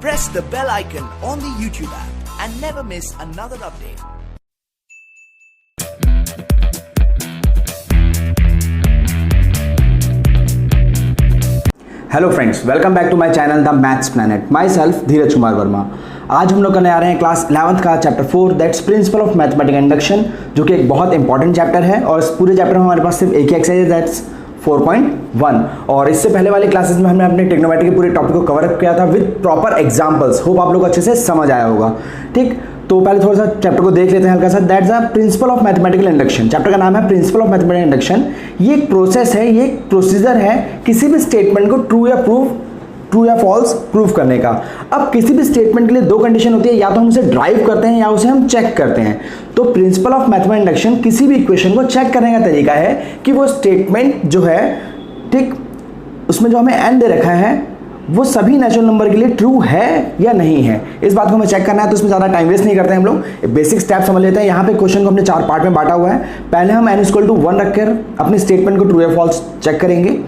Press the bell icon on the YouTube app and never miss another update. Hello friends, welcome back to my channel the maths planet. Myself Dheeraj Kumar Verma. आज हम लोग करने आ रहे हैं class 11th का chapter 4 that's principal of mathematical induction, जो कि एक बहुत इंपॉर्टेंट चैप्टर है। और इस पूरे चैप्टर में हमारे पास सिर्फ एक ही एक्सरसाइज है, दैट्स 4.1। और इससे पहले वाले क्लासेस में हमने अपने ट्रिग्नोमेट्री के पूरे टॉपिक को कवर अप किया था विद प्रॉपर एग्जांपल्स। होप आप लोग अच्छे से समझ आया होगा। ठीक, तो पहले थोड़ा सा चैप्टर को देख लेते हैं हल्का सा। That's the principal of mathematical induction. Chapter का नाम है प्रिंसिपल ऑफ मैथमेटिकल इंडक्शन। ये एक प्रोसेस है, ये एक प्रोसीजर है किसी भी स्टेटमेंट को ट्रू या फॉल्स प्रूव करने का। अब किसी भी स्टेटमेंट के लिए दो कंडीशन होती है, या तो हम उसे ड्राइव करते हैं या उसे हम चेक करते हैं। तो प्रिंसिपल ऑफ मैथमेटिकल इंडक्शन किसी भी इक्वेशन को चेक करने का तरीका है कि वो स्टेटमेंट जो है, ठीक, उसमें जो हमें एन दे रखा है वो सभी नेचुरल नंबर के लिए ट्रू है या नहीं है। इस बात को हमें चेक करना है, तो इसमें ज़्यादा टाइम वेस्ट नहीं करते हैं हम लोग। बेसिक स्टेप समझ लेते हैं। यहाँ पे क्वेश्चन को हमने 4 पार्ट में बांटा हुआ है। पहले हम n = 1 रखकर अपने स्टेटमेंट को ट्रू या फॉल्स चेक करेंगे।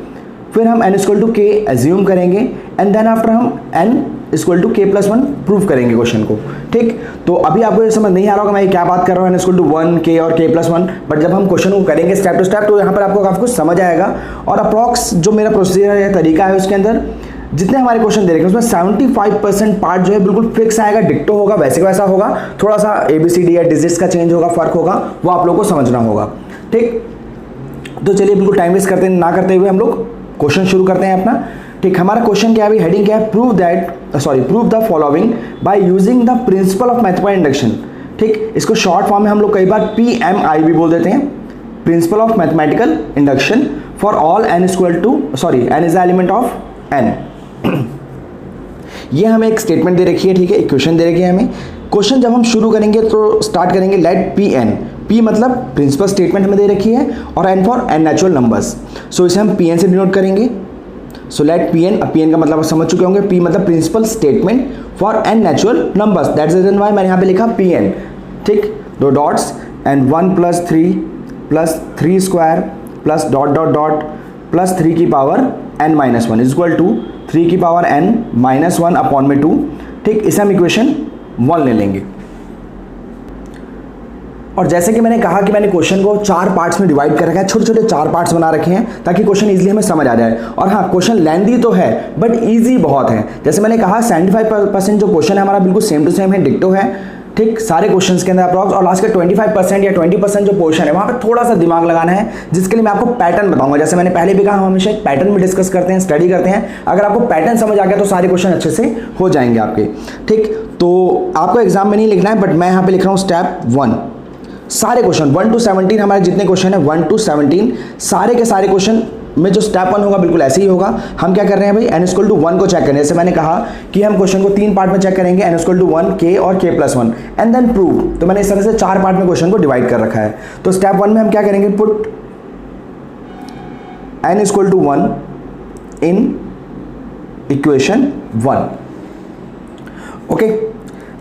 फिर हम n = k एज्यूम करेंगे एंड देन आफ्टर हम n = k+1 प्रूव करेंगे क्वेश्चन को। ठीक, तो अभी आपको ये समझ नहीं आ रहा होगा मैं क्या बात कर रहा हूँ, n = 1 k और k+1। बट जब हम क्वेश्चन को करेंगे स्टेप टू स्टेप, तो यहाँ पर आपको काफ़ी कुछ समझ आएगा। और अप्रॉक्स जो मेरा प्रोसीजर है, तरीका है, उसके अंदर जितने हमारे क्वेश्चन दे रखे हैं उसमें 75% पार्ट जो है बिल्कुल फिक्स आएगा, डिक्टो होगा, वैसे का वैसा होगा। थोड़ा सा ABCD या डिजिट्स का चेंज होगा, फर्क होगा, वो आप लोगों को समझना होगा। ठीक, तो चलिए बिल्कुल टाइम वेस्ट करते ना करते हुए हम लोग क्वेश्चन शुरू करते हैं अपना। ठीक, हमारा क्वेश्चन क्या है, हेडिंग क्या है, prove the following by using the principal of mathematical induction. ठीक, इसको शॉर्ट फॉर्म में हम लोग कई बार PMI भी बोल देते हैं, principal of mathematical induction for all n is the element of n। ये हमें एक स्टेटमेंट दे रखी है, ठीक है, इक्वेशन दे रखी है हमें। क्वेश्चन जब हम शुरू करेंगे तो स्टार्ट करेंगे लेट Pn। P मतलब प्रिंसिपल स्टेटमेंट हमें दे रखी है और n for n natural numbers. So इसे हम Pn से डिनोट करेंगे। सो लेट Pn, Pn का मतलब आप समझ चुके होंगे, P मतलब principal statement for n natural numbers. That's the reason why मैंने यहाँ पे लिखा Pn। ठीक, दो dots and 1 + 3 + 3² plus dot dot dot plus 3 की power n-1 is equal to 3 की पावर n-1 अपॉन में 2। ठीक, इसे हम इक्वेशन 1 ले लेंगे। और जैसे कि मैंने कहा कि मैंने क्वेश्चन को 4 पार्ट्स में डिवाइड कर रखा है, छोटे छोटे 4 पार्ट्स बना रखे हैं ताकि क्वेश्चन इजीली हमें समझ आ जाए। और हाँ, क्वेश्चन लेंथी तो है बट इजी बहुत है। जैसे मैंने कहा 75% जो क्वेश्चन है हमारा बिल्कुल सेम टू सेम है, डिक्टो है। ठीक, सारे क्वेश्चंस के अंदर अप्रॉक्स। और लास्ट के 25% या 20% जो पोर्शन है वहाँ पे थोड़ा सा दिमाग लगाना है, जिसके लिए मैं आपको पैटर्न बताऊंगा। जैसे मैंने पहले भी कहा, हम हमेशा एक पैटर्न में डिस्कस करते हैं, स्टडी करते हैं। अगर आपको पैटर्न समझ आ गया तो सारे क्वेश्चन अच्छे से हो जाएंगे आपके। ठीक, तो आपको एग्जाम में नहीं लिखना है, बट मैं यहाँ पे लिख रहा हूँ स्टेप 1। सारे क्वेश्चन 1 to 17 हमारे जितने क्वेश्चन है 1 to 17 सारे के सारे क्वेश्चन में जो स्टेप 1 होगा बिल्कुल ऐसे ही होगा। हम क्या कर रहे हैं भाई, n = 1 को चेक करें। जैसे मैंने कहा कि हम क्वेश्चन को 3 पार्ट में चेक करेंगे, n = 1 k और k+1 एंड देन प्रूव। तो मैंने इस तरह से 4 पार्ट में क्वेश्चन को डिवाइड कर रखा है। तो स्टेप 1 में हम क्या करेंगे, पुट n = 1 इन इक्वेशन 1। ओके,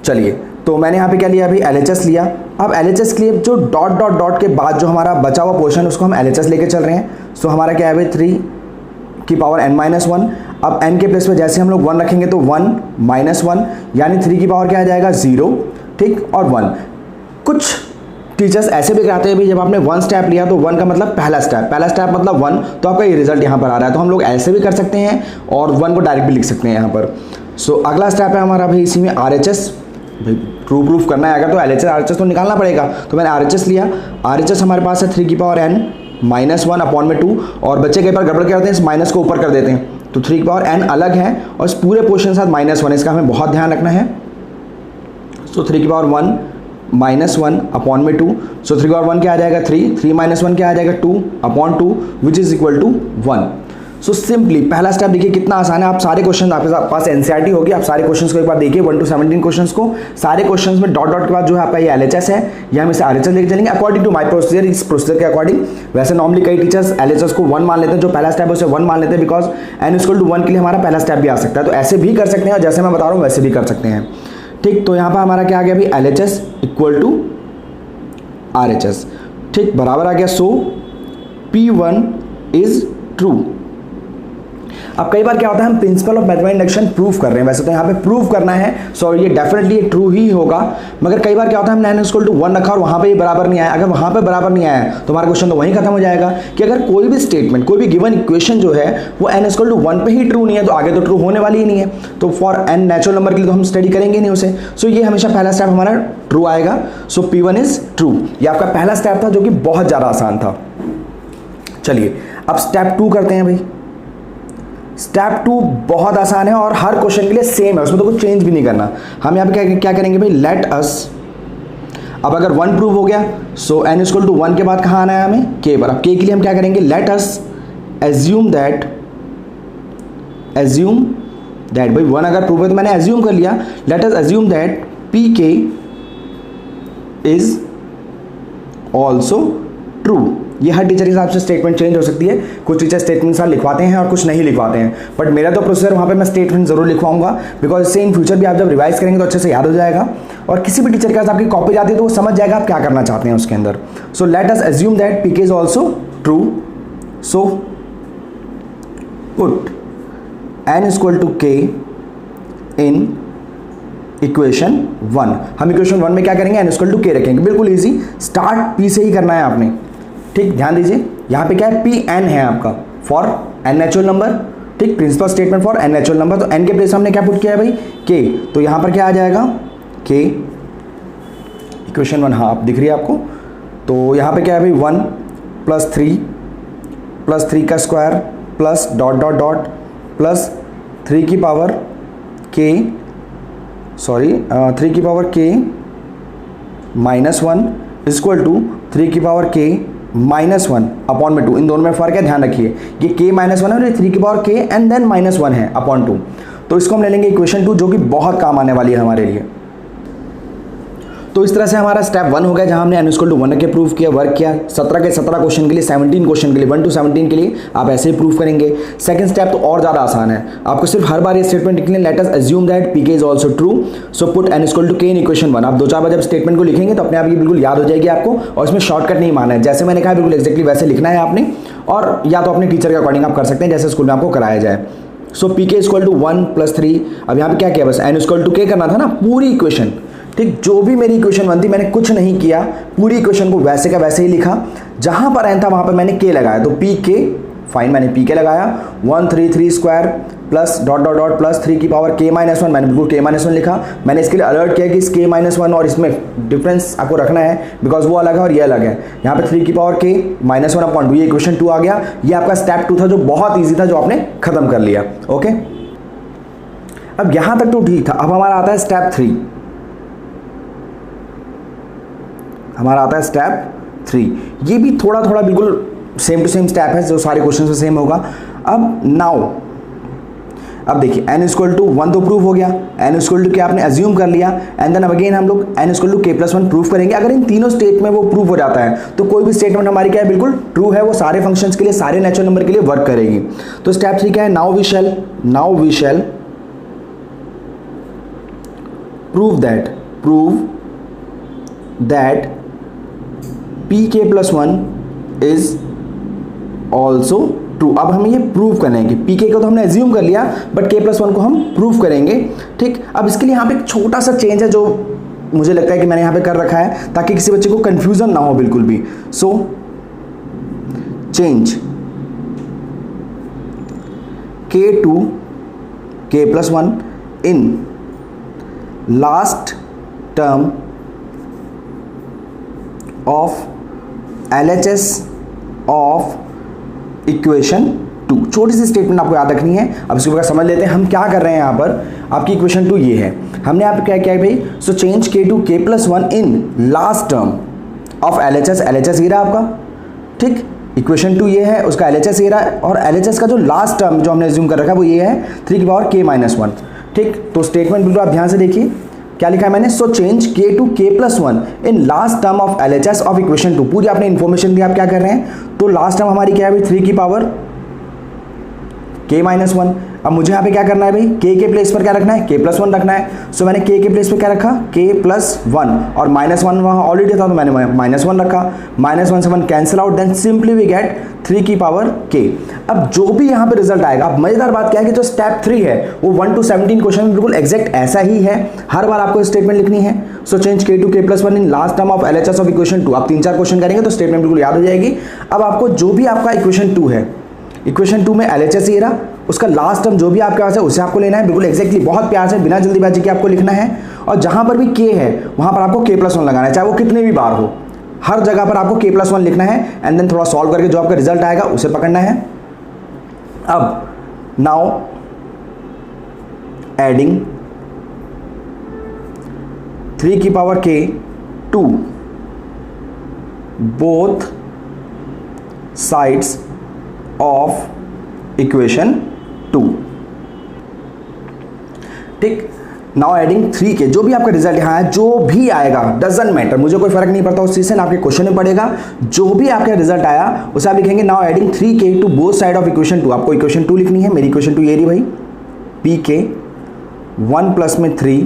चलिए, तो मैंने यहाँ पे क्या लिया, अभी LHS लिया। अब LHS के लिए जो डॉट डॉट डॉट के बाद जो हमारा बचा हुआ पोर्शन उसको हम LHS लेके चल रहे हैं। सो हमारा क्या है भाई, 3 की पावर n-1। अब n के प्लेस पे जैसे हम लोग 1 रखेंगे तो 1-1 यानी 3 की पावर क्या आ जाएगा, 0। ठीक, और 1। कुछ टीचर्स ऐसे भी कराते हैं भी, जब आपने 1 स्टेप लिया तो 1 का मतलब पहला स्टेप मतलब 1, तो आपका ये रिजल्ट यहाँ पर आ रहा है। तो हम लोग ऐसे भी कर सकते हैं और 1 को डायरेक्ट भी लिख सकते हैं यहाँ पर। सो अगला स्टेप है हमारा भाई इसी में RHS। भाई ट्रू प्रूफ करना है अगर तो RHS तो निकालना पड़ेगा। तो मैंने RHS लिया। RHS हमारे पास है 3 की पावर n-1 अपॉन में 2। और बच्चे कई बार गड़बड़ क्या होते हैं, इस माइनस को ऊपर कर देते हैं। तो 3 की पावर n अलग है और इस पूरे पोर्शन के साथ -1, इसका हमें बहुत ध्यान रखना है। सो 3 की पावर 1-1 अपॉन में 2। सो 3 की पावर 1 क्या आ जाएगा, 3 -1 क्या आ जाएगा, 2 upon 2 which is equal to 1। So simply पहला स्टेप देखिए कितना आसान है। आप सारे क्वेश्चन आपके पास NCERT होगी, आप सारे क्वेश्चंस को एक बार देखिए, 1 to 17 क्वेश्चंस को। सारे क्वेश्चंस में डॉट डॉट के बाद जो है आपका ये LHS है, ये हम इसे RHS लेके चलेंगे अकॉर्डिंग टू माय प्रोसीजर। इस प्रोसीजर के अकॉर्डिंग वैसे नॉर्मली कई टीचर्स LHS को 1 मान लेते हैं, जो पहला स्टेप है उसे 1 मान लेते हैं, बिकॉज n = 1 के लिए हमारा पहला स्टेप भी आ सकता है। तो ऐसे भी कर सकते हैं और जैसे मैं बता रहा हूँ वैसे भी कर सकते हैं। ठीक, तो यहाँ पर हमारा क्या आ गया अभी, LHS = RHS। ठीक, बराबर आ गया। सो P1 इज ट्रू। अब कई बार क्या होता है, हम principal of mathematical induction prove कर रहे हैं, वैसे तो यहाँ पे प्रूव करना है, सो ये डेफिनेटली ट्रू ही होगा, मगर कई बार क्या होता है हमने n इक्वल टू 1 रखा और वहाँ पे ये बराबर नहीं आया। अगर वहाँ पे बराबर नहीं आया तो हमारा क्वेश्चन तो वहीं खत्म हो जाएगा कि अगर कोई भी स्टेटमेंट, कोई भी गिवन इक्वेशन जो है वो n इक्वल टू 1 पे ही ट्रू नहीं है तो आगे तो ट्रू होने वाली ही नहीं है। तो फॉर n नेचुरल नंबर के लिए तो हम स्टडी करेंगे नहीं उसे, सो ये हमेशा पहला स्टेप हमारा ट्रू आएगा। सो P1 इज ट्रू, ये आपका पहला स्टेप था जो कि बहुत ज़्यादा आसान था। चलिए अब स्टेप 2 करते हैं भाई। स्टेप 2 बहुत आसान है और हर क्वेश्चन के लिए सेम है, उसमें तो कुछ चेंज भी नहीं करना। हम यहाँ पे क्या करेंगे भाई, लेट अस, अब अगर 1 प्रूव हो गया सो n इक्वल टू 1 के बाद कहाँ आना है हमें, k पर। अब k के लिए हम क्या करेंगे, लेट अस एज्यूम दैट भाई 1 अगर प्रूव है तो मैंने एज्यूम कर लिया, late us assume that pk is also true. ये हर टीचर के हिसाब से स्टेटमेंट चेंज हो सकती है, कुछ टीचर स्टेटमेंट साथ लिखवाते हैं और कुछ नहीं लिखवाते हैं, बट मेरा तो प्रोसेसर वहाँ पे मैं स्टेटमेंट जरूर लिखवाऊंगा, बिकॉज इससे इन फ्यूचर भी आप जब रिवाइज करेंगे तो अच्छे से याद हो जाएगा और किसी भी टीचर के पास आपकी कॉपी जाती है तो वो समझ जाएगा आप क्या करना चाहते हैं उसके अंदर। So let us assume that pk is also true, so put n equal to k in equation 1। हम इक्वेशन 1 में क्या करेंगे, n इक्वल टू k रखेंगे, बिल्कुल इजी, स्टार्ट p से ही करना है आपने। ठीक, ध्यान दीजिए यहाँ पे क्या है, Pn है आपका फॉर n नेचुरल नंबर, ठीक, principle statement for n natural number, तो n के प्लेस हमने क्या पुट किया है भाई, k, तो यहाँ पर क्या आ जाएगा k इक्वेशन 1, हाँ आप दिख रही है आपको, तो यहाँ पे क्या है भाई 1 प्लस 3 का square plus dot dot dot plus 3 की पावर k, सॉरी 3 की power k minus 1 equal to 3 की पावर k माइनस 1 अपॉन में 2। इन दोनों में फर्क है, ध्यान रखिए, ये k माइनस 1 है और ये 3 की power k and then minus 1 है अपॉन 2। तो इसको हम ले लेंगे इक्वेशन 2 जो कि बहुत काम आने वाली है हमारे लिए। तो इस तरह से हमारा स्टेप 1 हो गया जहां हमने n इक्वल टू 1 के प्रूव किया, वर्क किया। 17 के 17 क्वेश्चन के लिए, 17 क्वेश्चन के लिए, 1 to 17 के लिए आप ऐसे ही प्रूव करेंगे। सेकंड स्टेप तो और ज़्यादा आसान है, आपको सिर्फ हर बार ये स्टेटमेंट लिखने, let us assume that pk is also true, so put n equal to k in equation 1। आप 2-4 बार जब स्टेटमेंट को लिखेंगे तो अपने आप ये बिल्कुल याद हो जाएगी आपको, और इसमें शॉर्टकट नहीं मारना है, जैसे मैंने कहा बिल्कुल एक्जैक्टली वैसे लिखना है आपने, और या तो अपने टीचर के अकॉर्डिंग आप कर सकते हैं जैसे स्कूल में आपको कराया जाए। सो pk इक्वल टू 1 प्लस 3, अब यहाँ पे क्या किया, बस n इक्वल टू k करना था ना पूरी इक्वेशन, ठीक, जो भी मेरी इक्वेशन 1 थी मैंने कुछ नहीं किया, पूरी इक्वेशन को वैसे का वैसे ही लिखा, जहां पर n था वहां पर मैंने k लगाया, तो pk फाइन, मैंने pk लगाया 133 square plus dot dot dot plus 3 की पावर k माइनस 1, मैंने बिल्कुल k माइनस 1 लिखा। मैंने इसके लिए अलर्ट किया कि इस k माइनस 1 और इसमें डिफरेंस आपको रखना है, बिकॉज वो अलग है और ये अलग है। यहाँ पे 3 की पावर k माइनस 1 अपॉन 2, ये इक्वेशन 2 आ गया। ये आपका स्टेप 2 था जो बहुत ईजी था, जो आपने खत्म कर लिया। ओके, अब यहाँ तक तो ठीक था। अब हमारा आता है स्टेप 3, हमारा आता है स्टेप 3। ये भी थोड़ा थोड़ा बिल्कुल सेम टू सेम स्टेप है, जो सारे क्वेश्चन में सेम होगा। अब नाउ अब देखिए n इक्वल टू 1 तो प्रूव हो गया, n इक्वल टू क्या आपने अज्यूम कर लिया, एंड देन अब अगेन हम लोग n equal to k plus 1 prove करेंगे। अगर इन तीनों स्टेट में वो प्रूव हो जाता है तो कोई भी स्टेटमेंट हमारी क्या है, बिल्कुल ट्रू है, वो सारे फंक्शंस के लिए, सारे नेचुरल नंबर के लिए वर्क करेगी। तो स्टेप 3 क्या है, now we shall prove that pk plus 1 is also true. अब हमें ये प्रूव करना है कि pk को तो हमने एज्यूम कर लिया, बट k प्लस 1 को हम प्रूव करेंगे। ठीक, अब इसके लिए यहाँ पे एक छोटा सा चेंज है जो मुझे लगता है कि मैंने यहाँ पे कर रखा है ताकि किसी बच्चे को कंफ्यूजन ना हो बिल्कुल भी। So change k to k plus 1 in last term of LHS of equation 2। छोटी सी स्टेटमेंट आपको याद रखनी है। अब इसको पूरा समझ लेते हैं हम क्या कर रहे हैं। यहाँ पर आपकी इक्वेशन 2 ये है, हमने यहाँ पे क्या किया है भाई, so change k to k plus 1 in last term of LHS ये रहा आपका। ठीक, इक्वेशन 2 ये है, उसका LHS ये रहा है, और LHS का जो लास्ट टर्म जो हमने एज्यूम कर रखा है वो ये है 3 की पावर k माइनस 1। ठीक, तो स्टेटमेंट बिल्कुल आप ध्यान से देखिए क्या लिखा है मैंने, so change k to k plus 1 in last term of LHS of equation 2। पूरी आपने इन्फॉर्मेशन दी, आप क्या कर रहे हैं, तो लास्ट टर्म हमारी क्या है भाई 3 की पावर k माइनस 1, अब मुझे यहाँ पे क्या करना है भाई, के प्लेस पर क्या रखना है, k+1 रखना है। सो मैंने के प्लेस पर क्या रखा, k+1 और -1 वहाँ ऑलरेडी था तो मैंने -1 रखा। -1 से 1 cancel out, then simply we get 3 की पावर k। अब जो भी यहाँ पे रिजल्ट आएगा, अब मजेदार बात क्या है कि जो स्टेप 3 है वो 1 to 17 क्वेश्चन में बिल्कुल एग्जैक्ट ऐसा ही है, हर बार आपको स्टेटमेंट लिखनी है। So change k to k+1 in last term of LHS of equation 2। आप 3-4 क्वेश्चन करेंगे तो स्टेटमेंट बिल्कुल याद हो जाएगी। अब आपको जो भी आपका इक्वेशन 2 है, इक्वेशन 2 में LHS ये रहा, उसका लास्ट टर्म जो भी आपके पास है उसे आपको लेना है बिल्कुल एग्जैक्टली, बहुत प्यार से बिना जल्दीबाजी के आपको लिखना है। और जहां पर भी k है वहां पर आपको k+1 लगाना है, चाहे वो कितने भी बार हो, हर जगह पर आपको k+1 लिखना है। एंड देन थोड़ा सॉल्व करके जो आपका रिजल्ट आएगा उसे पकड़ना है। अब नाउ एडिंग 3 की power k to both sides of equation 2। ठीक, नाउ एडिंग 3 के जो भी आपका रिजल्ट यहाँ है, जो भी आएगा डजंट मैटर, मुझे कोई फर्क नहीं पड़ता उस चीज से, ना आपके क्वेश्चन में पड़ेगा। जो भी आपका रिजल्ट आया उसे आप लिखेंगे नाउ एडिंग 3 के to both side of equation 2। आपको इक्वेशन 2 लिखनी है, मेरी इक्वेशन 2 ये रही भाई, पी के 1 प्लस में 3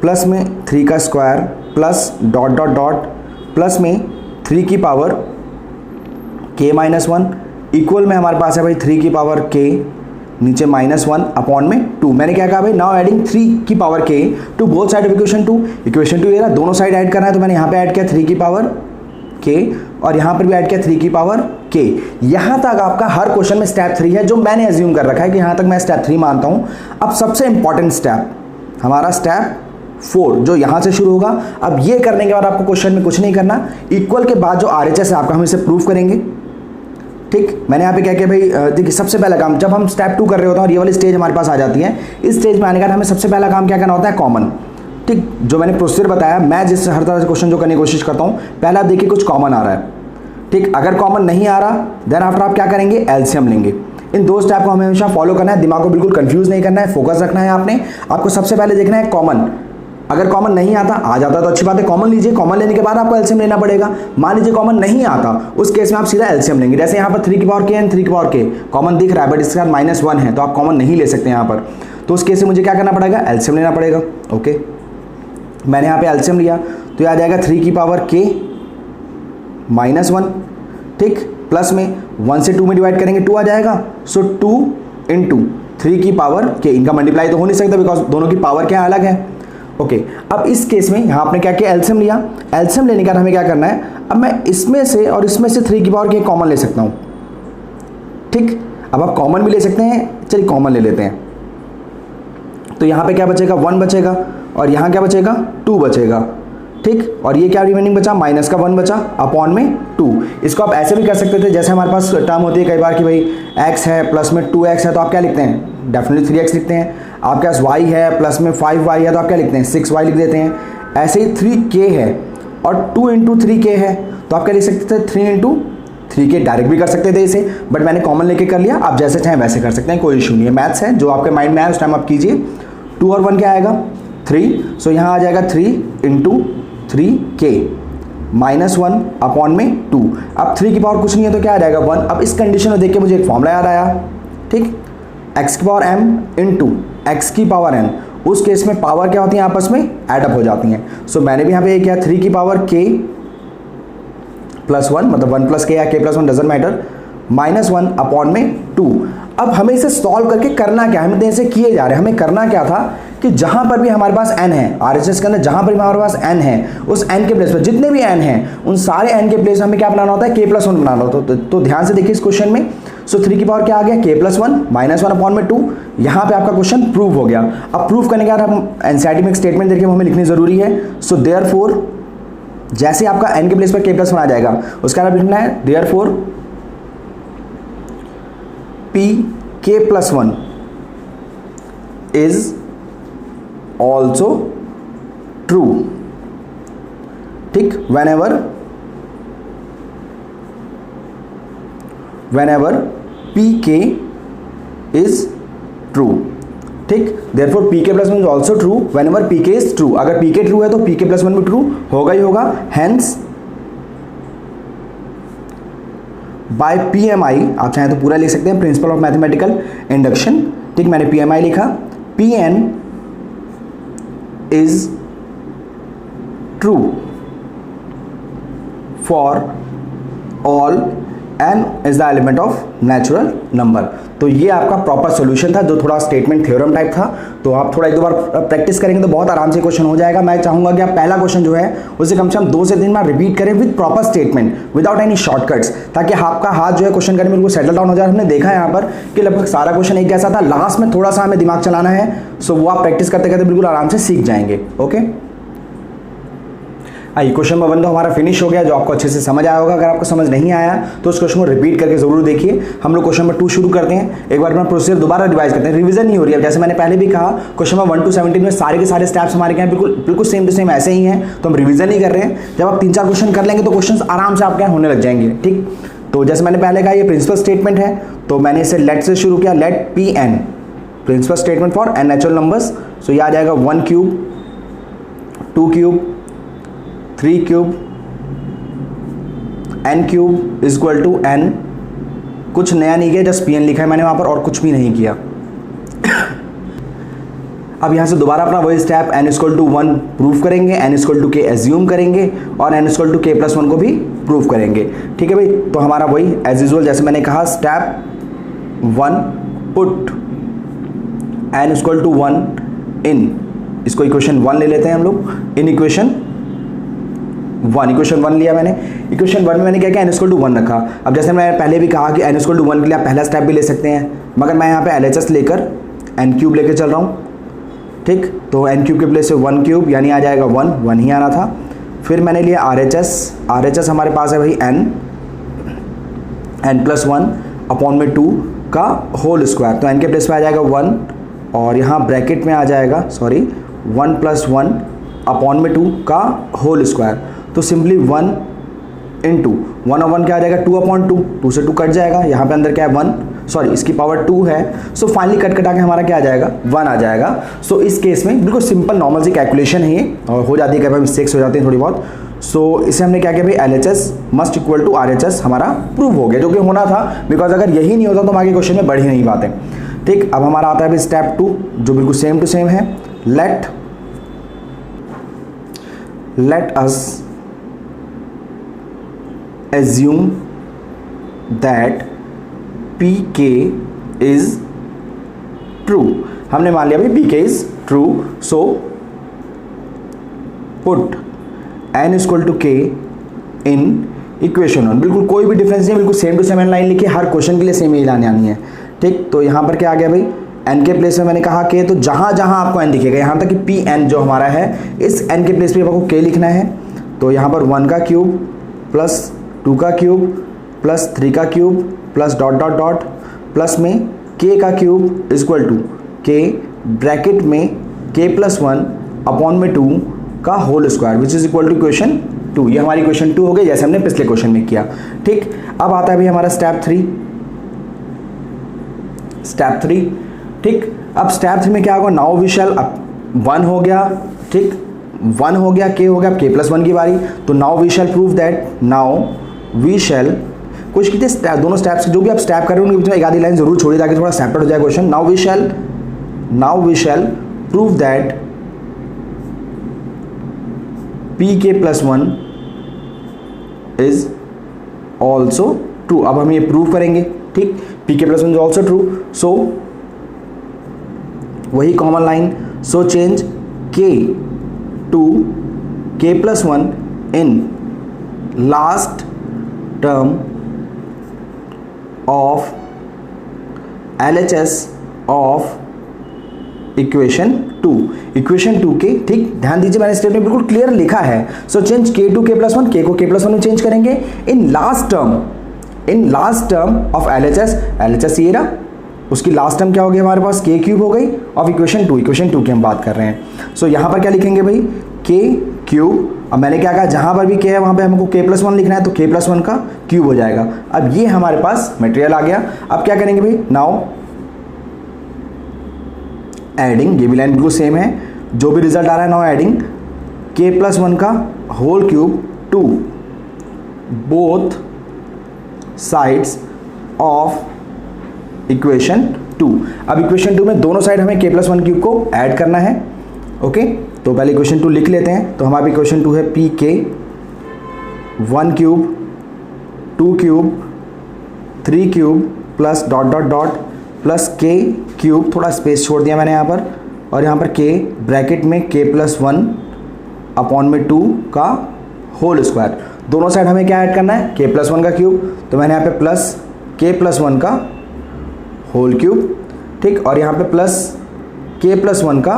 प्लस में 3 का square plus dot dot dot plus में 3 की पावर k-1 इक्वल में हमारे पास है भाई 3 की पावर k नीचे -1 अपॉन में 2। मैंने क्या कहा भाई, नाउ एडिंग 3 की power k to both side of equation 2। Equation 2 ये रहा, दोनों साइड ऐड करना है तो मैंने यहाँ पे ऐड किया 3 की पावर k और यहाँ पर भी ऐड किया 3 की पावर k। यहाँ तक आपका हर क्वेश्चन में स्टेप 3 है, जो मैंने एज्यूम कर रखा है कि यहाँ तक मैं स्टेप 3 मानता हूँ। अब सबसे इंपॉर्टेंट स्टेप हमारा स्टेप 4 जो यहाँ से शुरू होगा। अब ये करने के बाद आपको क्वेश्चन में कुछ नहीं करना, इक्वल के बाद जो RHS है आपका हम इसे प्रूव करेंगे। ठीक, मैंने यहाँ पे क्या किया भाई, देखिए सबसे पहला काम जब हम स्टेप 2 कर रहे होते हैं और ये वाली स्टेज हमारे पास आ जाती है, इस स्टेज में आने का हमें सबसे पहला काम क्या करना होता है, कॉमन। ठीक, जो मैंने प्रोसीजर बताया, मैं जिस हर तरह से क्वेश्चन जो करने की कोशिश करता हूँ, पहले आप देखिए कुछ कॉमन आ रहा है। ठीक, अगर कॉमन नहीं आ रहा देन आफ्टर आप क्या करेंगे, एलसीएम लेंगे। इन दो स्टेप को हमें हमेशा फॉलो करना है, दिमाग को बिल्कुल कंफ्यूज नहीं करना है, फोकस रखना है आपने। आपको सबसे पहले देखना है कॉमन, अगर कॉमन नहीं आता, आ जाता तो अच्छी बात है, कॉमन लीजिए। कॉमन लेने के बाद आपको एलसीएम लेना पड़ेगा। मान लीजिए कॉमन नहीं आता, उस केस में आप सीधा एलसीएम लेंगे। जैसे यहाँ पर 3 की पावर k एंड 3 की पावर k कॉमन दिख रहा है, बट इसके साथ -1 है तो आप कॉमन नहीं ले सकते यहाँ पर। तो उस केस में मुझे क्या करना पड़ेगा, एलसीएम लेना पड़ेगा। ओके, मैंने यहाँ पे एलसीएम लिया तो आ जाएगा 3 की पावर k -1। ठीक, प्लस में 1 से 2 में डिवाइड करेंगे 2 आ जाएगा। सो 2 × 3 की पावर k, इनका मल्टीप्लाई तो हो नहीं सकता बिकॉज दोनों की पावर क्या अलग है। ओके, अब इस केस में यहाँ आपने क्या किया, एलसीएम लिया। एलसीएम लेने के बाद हमें क्या करना है, अब मैं इसमें से और इसमें से 3 की पावर k कॉमन ले सकता हूँ। ठीक, अब आप कॉमन भी ले सकते हैं, चलिए कॉमन ले लेते हैं। तो यहाँ पे क्या बचेगा, 1 बचेगा और यहाँ क्या बचेगा, 2 बचेगा। ठीक, और ये क्या रिमेनिंग बचा, माइनस का 1 बचा अपॉन में 2। इसको आप ऐसे भी कर सकते थे, जैसे हमारे पास टर्म होती है कई बार कि भाई x है प्लस में 2x है तो आप क्या लिखते हैं, डेफिनेटली 3x लिखते हैं। आपके पास y है प्लस में 5y है तो आप क्या लिखते हैं, 6y लिख देते हैं। ऐसे ही 3k है और 2 × 3k है तो आप क्या लिख सकते थे, 3 × 3k डायरेक्ट भी कर सकते थे इसे, बट मैंने कॉमन लेके कर लिया। आप जैसे चाहें वैसे कर सकते हैं, कोई इशू नहीं है। मैथ्स है, जो आपके माइंड में आए उस टाइम आप कीजिए। 2 और 1 क्या आएगा, 3। सो यहाँ आ जाएगा 3 × 3k -1 अपॉन में 2। अब 3 की पावर कुछ नहीं है तो क्या आ जाएगा, 1। अब इस कंडीशन में देख के मुझे एक फॉर्मूला याद आया। ठीक, x की पावर m × x की पावर n, उस केस में पावर क्या होती है, आपस में ऐड अप हो जाती हैं। सो मैंने भी यहाँ पे किया 3 की पावर k +1, मतलब 1 + k या k +1 डजंट मैटर, -1 अपॉन में 2। अब हमें इसे सॉल्व करके करना क्या है, हम इसे किए जा रहे हैं। हमें करना क्या था कि जहां पर भी हमारे पास n है, RHS के अंदर जहां पर भी हमारे पास n है, उस n के प्लेस पर जितने भी n हैं उन सारे n के प्लेस हमें क्या बनाना होता है, k+1 बनाना होता है। तो ध्यान से देखिए इस क्वेश्चन में। सो 3 की पावर क्या आ गया, k+1 -1 अपॉन में 2। यहाँ पे आपका क्वेश्चन प्रूव हो गया। अब प्रूव करने के बाद हम एनसीईआरटी में एक स्टेटमेंट देखिए हमें लिखनी जरूरी है। सो देयरफॉर, जैसे आपका n के प्लेस पर k+1 आ जाएगा उसका नाम लिखना है therefore pk+1 is also true। ठीक, whenever pk is true। ठीक, therefore pk+1 is also true whenever pk is true। अगर pk true है तो pk+1 भी true होगा ही होगा। hence बाय PMI, आप चाहें तो पूरा लिख सकते हैं, प्रिंसिपल ऑफ मैथमेटिकल इंडक्शन, ठीक, मैंने PMI लिखा, Pn is true for all n is the element of natural number. तो ये आपका प्रॉपर सॉल्यूशन था, जो थोड़ा स्टेटमेंट थ्योरम टाइप था। तो आप थोड़ा एक दो बार प्रैक्टिस करेंगे तो बहुत आराम से क्वेश्चन हो जाएगा। मैं चाहूंगा कि आप पहला क्वेश्चन जो है उसे कम से कम 2 से 3 बार रिपीट करें with proper statement, without any shortcuts, ताकि आपका हाथ जो है क्वेश्चन करने में बिल्कुल सेटल डाउन हो जाए। हमने देखा है यहाँ पर कि लगभग सारा क्वेश्चन एक जैसा था, लास्ट में थोड़ा सा हमें दिमाग चलाना है। सो वो आप प्रैक्टिस करते करते बिल्कुल आराम से सीख जाएंगे। ओके, आइए क्वेश्चन नंबर 1 तो हमारा फिनिश हो गया, जो आपको अच्छे से समझ आया होगा। अगर आपको समझ नहीं आया तो उस क्वेश्चन को रिपीट करके जरूर देखिए। हम लोग क्वेश्चन नंबर 2 शुरू करते हैं। एक बार अपना प्रोसीजर दोबारा रिवाइज करते हैं, रिवीजन नहीं हो रही है। जैसे मैंने पहले भी कहा, क्वेश्चन नंबर 1 to 17 में सारे के सारे स्टेप्स हमारे क्या बिल्कुल सेम टू सेम ऐसे ही हैं, तो हम रिवीजन नहीं कर रहे हैं। जब आप 3-4 क्वेश्चन कर लेंगे तो क्वेश्चन आराम से आपके होने लग जाएंगे। ठीक, तो जैसे मैंने पहले कहा, ये प्रिंसिपल स्टेटमेंट है, तो मैंने इसे लेट से शुरू किया, let Pn principal statement for n natural numbers. So ये आ जाएगा 1 cube, 2 cube, 3 cube, n cube is equal to n। कुछ नया नहीं किया, जस्ट Pn लिखा है मैंने वहाँ पर, और कुछ भी नहीं किया। अब यहाँ से दोबारा अपना वही step n equal to 1 prove करेंगे, n equal to k assume करेंगे, और n equal to k plus 1 को भी प्रूव करेंगे। ठीक है भाई, तो हमारा वही एज यूजुअल, जैसे मैंने कहा, step 1 put n equal to 1 in, इसको इक्वेशन 1 ले लेते हैं हम लोग, इन इक्वेशन 1 लिया मैंने। इक्वेशन 1 में मैंने क्या किया, n इक्वल टू 1 रखा। अब जैसे मैंने पहले भी कहा कि n इक्वल टू 1 के लिए आप पहला स्टेप भी ले सकते हैं, मगर मैं यहाँ पे LHS लेकर n क्यूब लेकर चल रहा हूँ। ठीक, तो n क्यूब के प्लेस से 1 क्यूब, यानी आ जाएगा 1 ही आना था। फिर मैंने लिया RHS हमारे पास है भाई n प्लस 1 अपॉन में 2 का होल स्क्वायर, तो n के प्लेस पे आ जाएगा 1, और यहाँ ब्रैकेट में आ जाएगा 1 प्लस 1 अपॉन में 2 का होल स्क्वायर। तो सिंपली 1 इंटू 1 और 1 क्या आ जाएगा, 2 अपॉन 2 से 2 कट जाएगा। यहाँ पे अंदर क्या है 1, इसकी पावर 2 है। सो फाइनली कट कटा के हमारा क्या आ जाएगा, 1 आ जाएगा। सो इस केस में बिल्कुल सिंपल नॉर्मल सी कैलकुलेशन है ये, और हो जाती है, कभी मिस्टेक्स हो जाती है थोड़ी बहुत। सो इसे हमने क्या किया भाई, LHS must equal to RHS हमारा प्रूव हो गया, जो कि होना था, बिकॉज अगर यही नहीं होता तो हम आगे क्वेश्चन में बढ़ ही नहीं पाते। ठीक, अब हमारा आता है भाई स्टेप 2, जो बिल्कुल सेम टू सेम है। Let us assume that pk is true। हमने मान लिया भाई pk is true, so put n equal to k in equation 1। बिल्कुल कोई भी डिफरेंस नहीं, बिल्कुल सेम टू सेम लाइन लिखी, हर क्वेश्चन के लिए सेम ही लाने आनी है। ठीक, तो यहाँ पर क्या आ गया भाई, n के प्लेस में मैंने कहा k, तो जहाँ जहाँ आपको n दिखेगा, यहाँ तक कि Pn जो हमारा है, इस n के प्लेस पे आपको k लिखना है। तो यहाँ पर 1 का क्यूब प्लस 2 का क्यूब प्लस 3 का cube plus dot dot dot plus में k का cube equal to k bracket में k प्लस 1 अपॉन में 2 का whole square, which is equal to equation 2। ये हमारी इक्वेशन 2 हो गई, जैसे हमने पिछले क्वेश्चन में किया। ठीक, अब आता है भाई हमारा स्टेप 3। ठीक, अब स्टेप 3 में क्या होगा, नाउ वी शैल, 1 हो गया, ठीक, 1 हो गया, k हो गया, k प्लस 1 की बारी। तो now we shall prove that, we shall, कुछ कितने दोनों स्टेप्स जो भी आप स्टेप कर रहे हो उनके बीच में एक आधी लाइन जरूर छोड़िए, ताकि थोड़ा सेपरेट हो जाए question. Now we shall prove that pk plus 1 is also true. अब हम ये प्रूव करेंगे। ठीक, pk plus 1 is also true, so वही common line, so change k to k plus 1 in last term of LHS of equation 2 के। ठीक, ध्यान दीजिए, मैंने स्टेटमेंट बिल्कुल क्लियर लिखा है। So change k to k plus 1, k को k प्लस 1 में चेंज करेंगे in last term of LHS ये रहा, उसकी लास्ट टर्म क्या हो गई हमारे पास, k क्यूब हो गई, ऑफ इक्वेशन 2 की हम बात कर रहे हैं। सो यहाँ पर क्या लिखेंगे भाई, k क्यूब। अब मैंने क्या कहा, जहाँ पर भी k है वहाँ पे हमको k प्लस 1 लिखना है, तो k प्लस 1 का क्यूब हो जाएगा। अब ये हमारे पास मटेरियल आ गया। अब क्या करेंगे भाई, नाउ एडिंग, ये भी लाइन बिल्कुल सेम है, जो भी रिजल्ट आ रहा है, नाउ एडिंग k प्लस 1 का whole cube to both sides of equation 2। अब इक्वेशन 2 में दोनों साइड हमें k प्लस 1 क्यूब को ऐड करना है। ओके, तो पहले इक्वेशन 2 लिख लेते हैं। तो हमारी इक्वेशन 2 है पी के 1 cube 2 cube 3 cube plus dot dot dot plus के क्यूब, थोड़ा स्पेस छोड़ दिया मैंने यहाँ पर, और यहाँ पर के ब्रैकेट में k प्लस 1 अपॉन में 2 का होल स्क्वायर। दोनों साइड हमें क्या ऐड करना है, k प्लस 1 का क्यूब, तो मैंने यहाँ पे प्लस k प्लस 1 का होल क्यूब, ठीक, और यहाँ पे प्लस k प्लस 1 का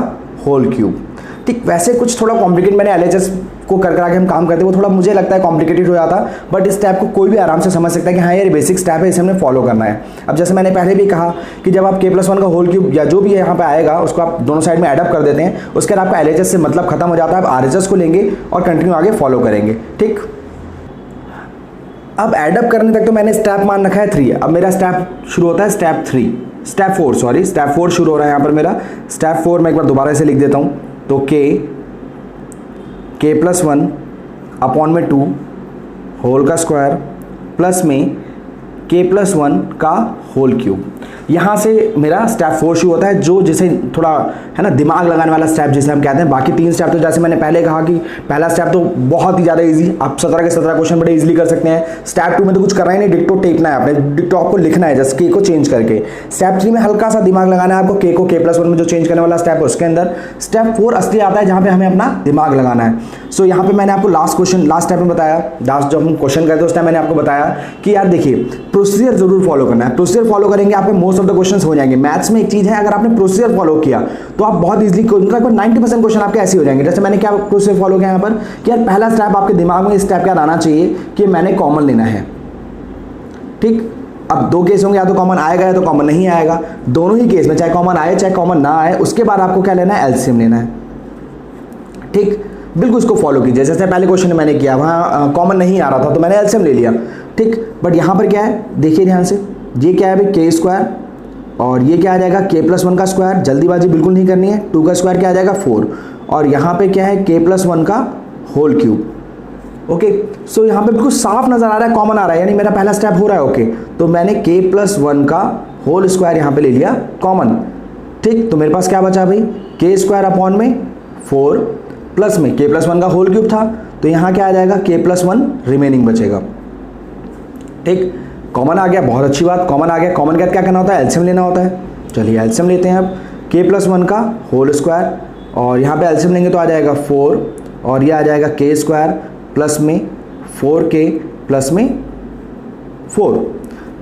होल क्यूब। ठीक, वैसे कुछ थोड़ा कॉम्प्लिकेट मैंने एलएचएस को कर के हम काम करते हैं, वो थोड़ा मुझे लगता है कॉम्प्लिकेटेड हो जाता, बट इस स्टेप को कोई भी आराम से समझ सकता है कि हाँ यार बेसिक स्टेप है, इसे हमने फॉलो करना है। अब जैसे मैंने पहले भी कहा कि जब आप k प्लस 1 का होल क्यूब या जो भी यहाँ पे आएगा उसको आप दोनों साइड में एडअप कर देते हैं, उसके बाद आपका एलएचएस से मतलब खत्म हो जाता है। आप आरएचएस को लेंगे और कंटिन्यू आगे फॉलो करेंगे। ठीक, अब एडअप करने तक तो मैंने स्टेप मान रखा है 3। अब मेरा स्टेप शुरू होता है स्टेप 4 स्टेप 4 शुरू हो रहा है यहाँ पर मेरा। स्टेप 4 मैं एक बार दोबारा से लिख देता हूँ, तो k प्लस 1 अपॉन में 2 होल का स्क्वायर प्लस में k प्लस 1 का होल क्यूब। यहाँ से मेरा स्टेप 4 शुरू होता है, जो जिसे थोड़ा है ना दिमाग लगाने वाला स्टेप जिसे हम कहते हैं। बाकी 3 स्टेप तो जैसे मैंने पहले कहा कि पहला स्टेप तो बहुत ही ज़्यादा इजी, आप 17 के 17 क्वेश्चन बड़े इजीली कर सकते हैं। स्टेप 2 में तो कुछ करना ही नहीं, डिक्टो टेपना है आपने, डिक्टो आपको लिखना है जस्ट k को चेंज करके। स्टेप 3 में हल्का सा दिमाग लगाना है आपको, k को k प्लस 1 में जो चेंज करने वाला स्टेप है उसके अंदर। स्टेप 4 असली आता है जहाँ पे हमें अपना दिमाग लगाना है। सो यहाँ पे मैंने आपको लास्ट स्टेप में बताया, लास्ट जब हम क्वेश्चन करते हैं उस टाइम मैंने आपको बताया कि यार देखिए प्रोसीजर जरूर फॉलो करना है। प्रोसीजर फॉलो करेंगे आपके मोस्ट ऑफ द क्वेश्चन हो जाएंगे। मैथ्स में एक चीज है, अगर आपने प्रोसीजर फॉलो किया तो आप बहुत इजीली, लगभग 90% क्वेश्चन आपके ऐसे हो जाएंगे। जैसे मैंने क्या प्रोसीजर फॉलो किया यहाँ पर कि यार पहला स्टेप आपके दिमाग में इस स्टेप क्या आना चाहिए कि मैंने कॉमन लेना है। ठीक, अब 2 केस होंगे, या तो कॉमन आएगा या तो कॉमन नहीं आएगा। दोनों ही केस में चाहे कॉमन आए चाहे कॉमन ना आए, उसके बाद आपको क्या लेना है, एलसीएम लेना है। ठीक, बिल्कुल इसको फॉलो कीजिए। जैसे पहले क्वेश्चन में मैंने किया, वहाँ कॉमन नहीं आ रहा था तो मैंने एलसीएम ले लिया। ठीक, बट यहाँ पर क्या है देखिए ध्यान से, ये क्या है भाई k स्क्वायर, और ये क्या आ जाएगा k प्लस 1 का स्क्वायर। जल्दीबाजी बिल्कुल नहीं करनी है। 2 का स्क्वायर क्या आ जाएगा 4, और यहाँ पे क्या है k प्लस 1 का होल क्यूब। ओके, सो यहाँ पे बिल्कुल साफ नजर आ रहा है, कॉमन आ रहा है, यानी मेरा पहला स्टेप हो रहा है। ओके, तो मैंने k प्लस 1 का होल स्क्वायर यहाँ पे ले लिया कॉमन। ठीक, तो मेरे पास क्या बचा भाई, k स्क्वायर अपॉन में 4 प्लस में k प्लस 1 का होल क्यूब था, तो यहाँ क्या आ जाएगा k प्लस 1 रिमेनिंग बचेगा। ठीक, कॉमन आ गया, बहुत अच्छी बात, कॉमन आ गया। कॉमन क्या करना होता है, एलसीएम लेना होता है। चलिए एलसीएम लेते हैं अब, k प्लस 1 का होल स्क्वायर, और यहाँ पे एलसीएम लेंगे तो आ जाएगा 4, और ये आ जाएगा k स्क्वायर प्लस में 4k प्लस में 4।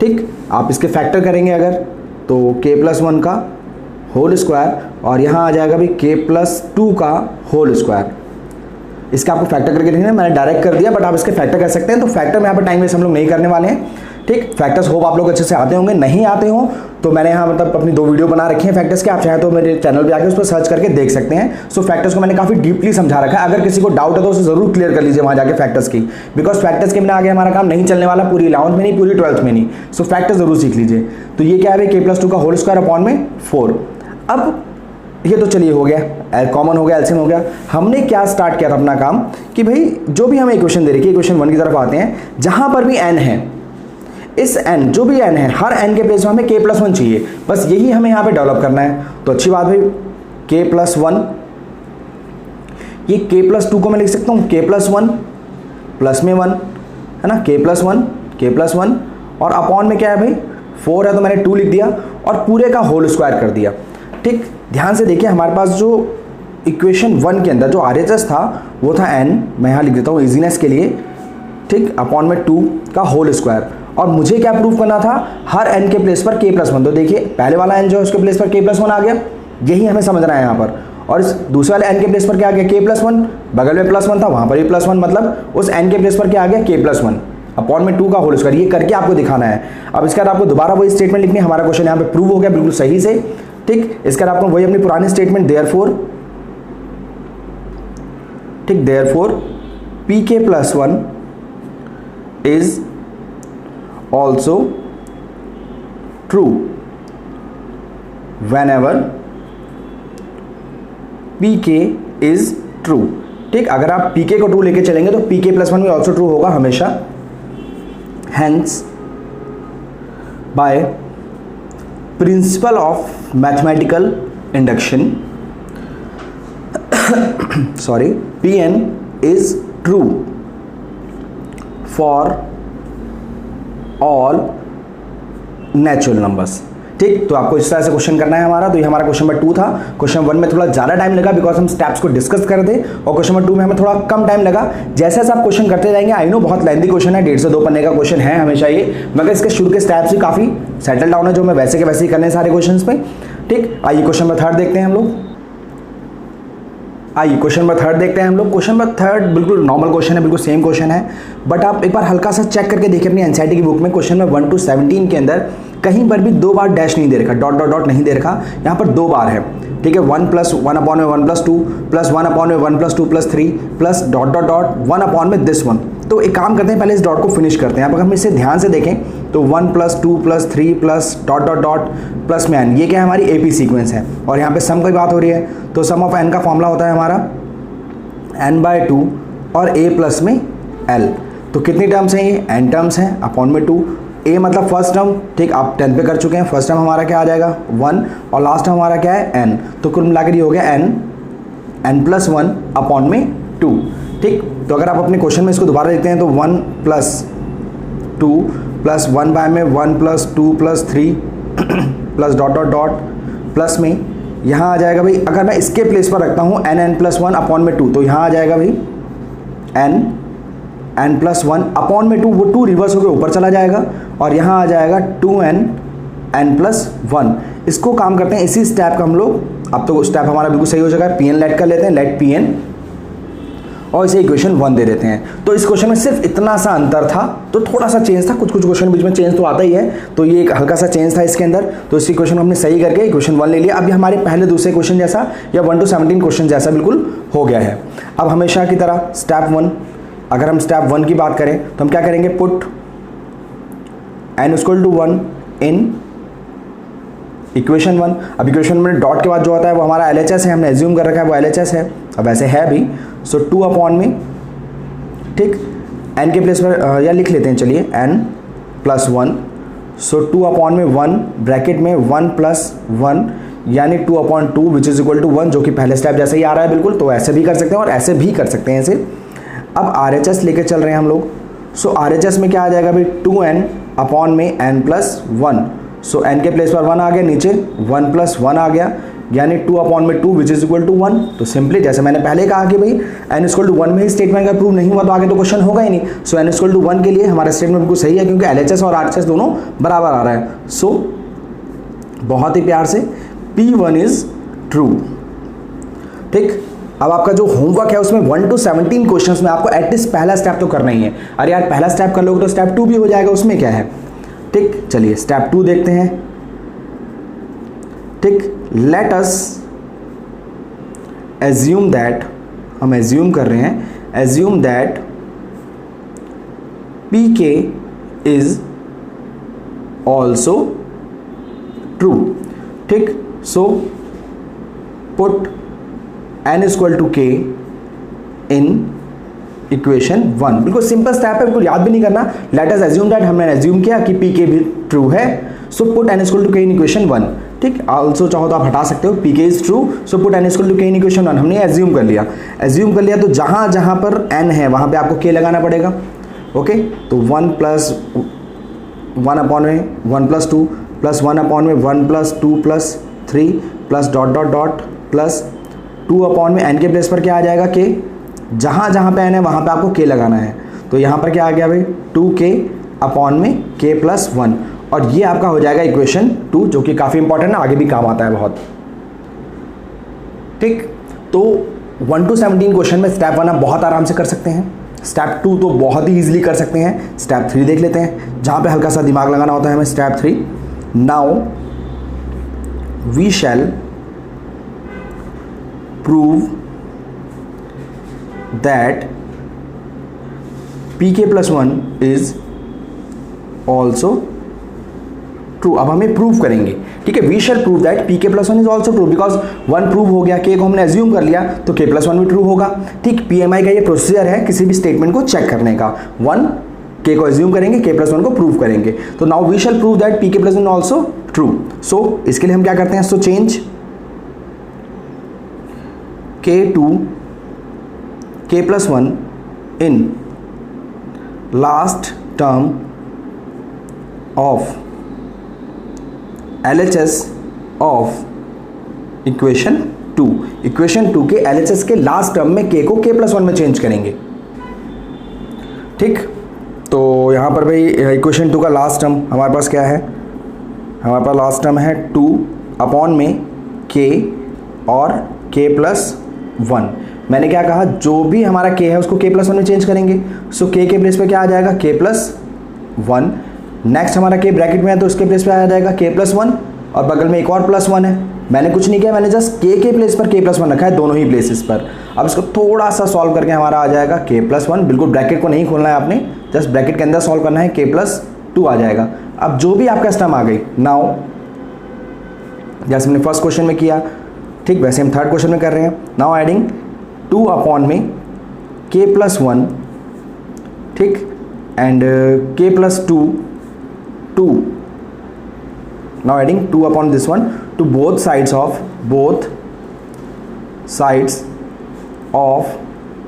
ठीक, आप इसके फैक्टर करेंगे अगर तो k प्लस 1 का होल स्क्वायर, और यहाँ आ जाएगा भी k प्लस 2 का होल स्क्वायर। इसका आपको फैक्टर करके देखना है, मैंने डायरेक्ट कर दिया, बट आप इसके फैक्टर कर सकते हैं। तो फैक्टर में यहाँ पर टाइम वेस्ट हम लोग नहीं करने वाले हैं। ठीक, फैक्टर्स होप आप लोग अच्छे से आते होंगे, नहीं आते हो तो मैंने यहाँ मतलब अपनी 2 वीडियो बना रखी हैं फैक्टर्स के, आप चाहे तो मेरे चैनल पे आके उस पर सर्च करके देख सकते हैं। सो फैक्टर्स को मैंने काफ़ी डीपली समझा रखा है। अगर किसी को डाउट है तो उसे जरूर क्लियर कर लीजिए वहाँ जाके फैक्टर्स की, बिकॉज फैक्टर्स के बिना आगे हमारा काम नहीं चलने वाला, पूरी 11th में नहीं, पूरी 12th में नहीं। सो फैक्टर्स जरूर सीख लीजिए। तो ये क्या है, k प्लस 2 का होल स्क्वायर अपॉन में 4। अब ये तो चलिए हो गया, कॉमन हो गया, एलसीएम हो गया। हमने क्या स्टार्ट किया था अपना काम कि भाई जो भी हमें इक्वेशन दे रही है, इक्वेशन 1 की तरफ आते हैं, जहां पर भी n है, इस n जो भी n है, हर n के प्लेस में हमें k प्लस 1 चाहिए, बस यही हमें यहाँ पे डेवलप करना है। तो अच्छी बात भाई, k प्लस 1, ये k प्लस 2 को मैं लिख सकता हूँ k प्लस 1 प्लस में 1, है ना, k प्लस 1 और अपॉन में क्या है भाई 4 है, तो मैंने 2 लिख दिया और पूरे का होल स्क्वायर कर दिया। ठीक, ध्यान से देखिए, हमारे पास जो इक्वेशन 1 के अंदर जो RHS था वो था n, मैं यहाँ लिख देता हूँ इजीनेस के लिए। ठीक, अपॉन में 2 का होल स्क्वायर, और मुझे क्या प्रूव करना था, हर n के प्लेस पर k प्लस 1। तो देखिए पहले वाला n जो है उसके प्लेस पर k प्लस 1 आ गया, यही हमें समझना है यहाँ पर। और इस दूसरे वाले n के प्लेस पर क्या आ गया, k प्लस 1, बगल में प्लस 1 था वहाँ पर भी प्लस 1, मतलब उस n के प्लेस पर क्या आ गया, k प्लस 1 अपॉन में 2 का होल स्क्वायर। ये करके आपको दिखाना है। अब इसके बाद आपको दोबारा वही स्टेटमेंट लिखनी है। हमारा क्वेश्चन यहाँ पे प्रूव हो गया बिल्कुल सही से। ठीक, इसके बाद आपको वही अपनी पुरानी स्टेटमेंट देयरफॉर, ठीक, therefore pk plus 1 is also true whenever pk is true. ठीक, अगर आप pk को ट्रू लेके चलेंगे तो pk प्लस 1 भी ऑल्सो ट्रू होगा हमेशा। Hence by principle of mathematical induction sorry, Pn is true for all natural numbers। ठीक, तो आपको इस तरह से क्वेश्चन करना है हमारा। तो ये हमारा क्वेश्चन नंबर 2 था। क्वेश्चन 1 में थोड़ा ज़्यादा टाइम लगा बिकॉज हम स्टेप्स को डिस्कस कर थे, और क्वेश्चन नंबर 2 में हमें थोड़ा कम टाइम लगा। जैसे जैसे आप क्वेश्चन करते जाएंगे, आई नो बहुत लेंथी क्वेश्चन है, 1.5 से 2 पन्ने का क्वेश्चन है हमेशा ये, मगर इसके शुरू के स्टेप्स ही काफ़ी सेटल डाउन है, जो मैं वैसे के वैसे ही करने सारे क्वेश्चन पे। ठीक, आइए क्वेश्चन नंबर 3 देखते हैं हम लोग। आइए क्वेश्चन नंबर 3 देखते हैं हम लोग। क्वेश्चन नंबर 3 बिल्कुल नॉर्मल क्वेश्चन है, बिल्कुल सेम क्वेश्चन है, बट आप एक बार हल्का सा चेक करके देखिए अपनी एनसीईआरटी की बुक में। क्वेश्चन नंबर 1 to 17 के अंदर कहीं पर भी 2 बार डैश नहीं दे रखा, डॉट डॉट डॉट नहीं दे रखा, यहाँ पर 2 बार है। ठीक है, 1 + 1 अपॉन में 1 + 2 प्लस 1 अपॉन में 1 + 2 + 3 plus dot dot dot 1 upon में दिस 1। तो एक काम करते हैं, पहले इस डॉट को फिनिश करते हैं। अब अगर हम इसे ध्यान से देखें तो 1 + 2 + 3 plus dot dot dot plus में n, ये क्या है हमारी एपी सीक्वेंस है, और यहाँ पे सम की बात हो रही है। तो सम ऑफ n का फॉर्मूला होता है हमारा n/2 और a प्लस में l। तो कितनी टर्म्स हैं ये? n टर्म्स हैं अपॉन में 2। a मतलब फर्स्ट टर्म, ठीक, आप 10 पे कर चुके हैं। फर्स्ट टर्म हमारा क्या आ जाएगा 1, और लास्ट टर्म हमारा क्या है n। तो कुल मिलाकर ये हो गया n+1 अपॉन में 2। ठीक, तो अगर आप अपने क्वेश्चन में इसको दोबारा देखते हैं तो 1 + 2 plus 1/1 + 2 + 3 plus dot dot dot plus में यहाँ आ जाएगा भाई, अगर मैं इसके प्लेस पर रखता हूँ n+1 अपॉन में 2, तो यहाँ आ जाएगा भाई n+1 अपॉन में 2, वो 2 रिवर्स होकर ऊपर चला जाएगा, और यहाँ आ जाएगा 2n+1। इसको काम करते हैं इसी स्टेप का हम लोग। अब तो स्टेप हमारा बिल्कुल सही हो जाएगा, Pn लेट कर लेते हैं, लेट Pn, और इसे इक्वेशन 1 दे देते हैं। तो इस क्वेश्चन में सिर्फ इतना सा अंतर था, तो थोड़ा सा चेंज था, कुछ क्वेश्चन बीच में चेंज तो आता ही है, तो ये एक हल्का सा चेंज था इसके अंदर। तो इस इक्वेशन को हमने सही करके इक्वेशन 1 ले लिया। अब ये हमारे पहले दूसरे क्वेश्चन जैसा या 1 to 17 क्वेश्चन जैसा बिल्कुल हो गया है। अब हमेशा की तरह स्टेप 1, अगर हम स्टेप 1 की बात करें तो हम क्या करेंगे, पुट n = 1 इन इक्वेशन 1। अब इक्वेशन में डॉट के बाद जो होता है वो हमारा LHS है, हमने एज्यूम कर रखा है वो LHS है, अब ऐसे है भी। सो 2 अपॉन में, ठीक, n के प्लेस पर या लिख लेते हैं, चलिए n+1। सो 2 अपॉन में 1 ब्रैकेट में 1 + 1 यानी 2/2 विच इज इक्वल टू 1, जो कि पहले स्टेप जैसे ही आ रहा है बिल्कुल। तो ऐसे भी कर सकते हैं और ऐसे भी कर सकते हैं ऐसे। अब RHS लेके चल रहे हैं हम लोग। सो RHS में क्या आ जाएगा भाई, 2n अपॉन में n+1। सो n के प्लेस पर 1 आ गया, नीचे 1 + 1 आ गया, यानी 2/2 विच इज इक्वल टू 1। तो सिंपली जैसे मैंने पहले कहा कि भाई n = 1 में ही स्टेटमेंट का प्रूव नहीं हुआ तो आगे तो क्वेश्चन होगा ही नहीं। सो n = 1 के लिए हमारा स्टेटमेंट बिल्कुल सही है, क्योंकि LHS और RHS दोनों बराबर आ रहा है। सो बहुत ही प्यार से P1 इज ट्रू। ठीक, अब आपका जो होमवर्क है उसमें 1 to 17 क्वेश्चंस में आपको एटलीस्ट पहला स्टेप तो करना ही है। अरे यार पहला स्टेप कर लोगे तो स्टेप 2 भी हो जाएगा, उसमें क्या है। ठीक, चलिए स्टेप 2 देखते हैं। ठीक, लेट अस एज्यूम दैट, हम एज्यूम कर रहे हैं, assume that PK is also true. ठीक, so put n = k in equation 1। बिल्कुल सिंपल स्टेप है, बिल्कुल याद भी नहीं करना। लेट अस एज्यूम दैट, हमने एज्यूम किया कि PK भी ट्रू है। सो put n = k in equation 1। ठीक, ऑल्सो चाहो तो आप हटा सकते हो, PK is true, so put n = k in equation 1। हमने एज्यूम कर लिया, एज्यूम कर लिया, तो जहां जहां पर n है वहां पे आपको k लगाना पड़ेगा। ओके, तो 1 + 1 अपॉन में 1 + 2 प्लस 1 अपॉन में 1 + 2 + 3 plus dot dot dot plus 2 upon में n के प्लेस पर क्या आ जाएगा k। जहाँ जहाँ पे n है वहाँ पे आपको k लगाना है। तो यहाँ पर क्या आ गया भाई 2k अपॉन में k + 1, और ये आपका हो जाएगा इक्वेशन 2, जो कि काफ़ी इंपॉर्टेंट है, आगे भी काम आता है बहुत। ठीक, तो 1 to 17 क्वेश्चन में स्टेप 1 आप बहुत आराम से कर सकते हैं, स्टेप 2 तो बहुत ही ईजिली कर सकते हैं। स्टेप 3 देख लेते हैं, जहाँ पे हल्का सा दिमाग लगाना होता है हमें। Step 3, now we shall prove that PK + 1 is also true. अब हमें प्रूव करेंगे, ठीक है। We shall prove that PK + 1 is also true, because 1 prove हो गया, k को हमने एज्यूम कर लिया, तो k + 1 भी ट्रू होगा। ठीक, PMI का ये प्रोसीजर है किसी भी स्टेटमेंट को चेक करने का। 1 के को एज्यूम करेंगे, के प्लस वन को प्रूव करेंगे। तो now we shall prove that P K plus one also true. So इसके लिए हम क्या करते हैं, so change K to K plus one in last term of LHS of equation 2। Equation 2 के LHS के लास्ट टर्म में के को के प्लस वन में चेंज करेंगे। ठीक, तो यहाँ पर भाई इक्वेशन 2 का लास्ट टर्म हमारे पास क्या है, हमारे पास लास्ट टर्म है 2 अपॉन में के और के प्लस वन। मैंने क्या कहा, जो भी हमारा के है उसको के प्लस वन में चेंज करेंगे। सो के प्लेस पे क्या आ जाएगा, के प्लस वन। नेक्स्ट हमारा के ब्रैकेट में है तो उसके प्लेस पे आ जाएगा के प्लस वन, और बगल में एक और प्लस वन है। मैंने कुछ नहीं किया, मैंने जस्ट के प्लेस पर के प्लस वन रखा है दोनों ही प्लेसेस पर। अब इसको थोड़ा सा सॉल्व करके हमारा आ जाएगा के प्लस वन। बिल्कुल ब्रैकेट को नहीं खोलना है आपने, जस्ट ब्रैकेट के अंदर सॉल्व करना है, के प्लस टू आ जाएगा। अब जो भी आपका स्टर्म आ गई, नाउ जैसे हमने फर्स्ट क्वेश्चन में किया, ठीक वैसे हम थर्ड क्वेश्चन में कर रहे हैं। नाउ एडिंग 2 अपॉन में के प्लस वन, ठीक, एंड के plus two, 2, now adding 2 upon this one to both sides of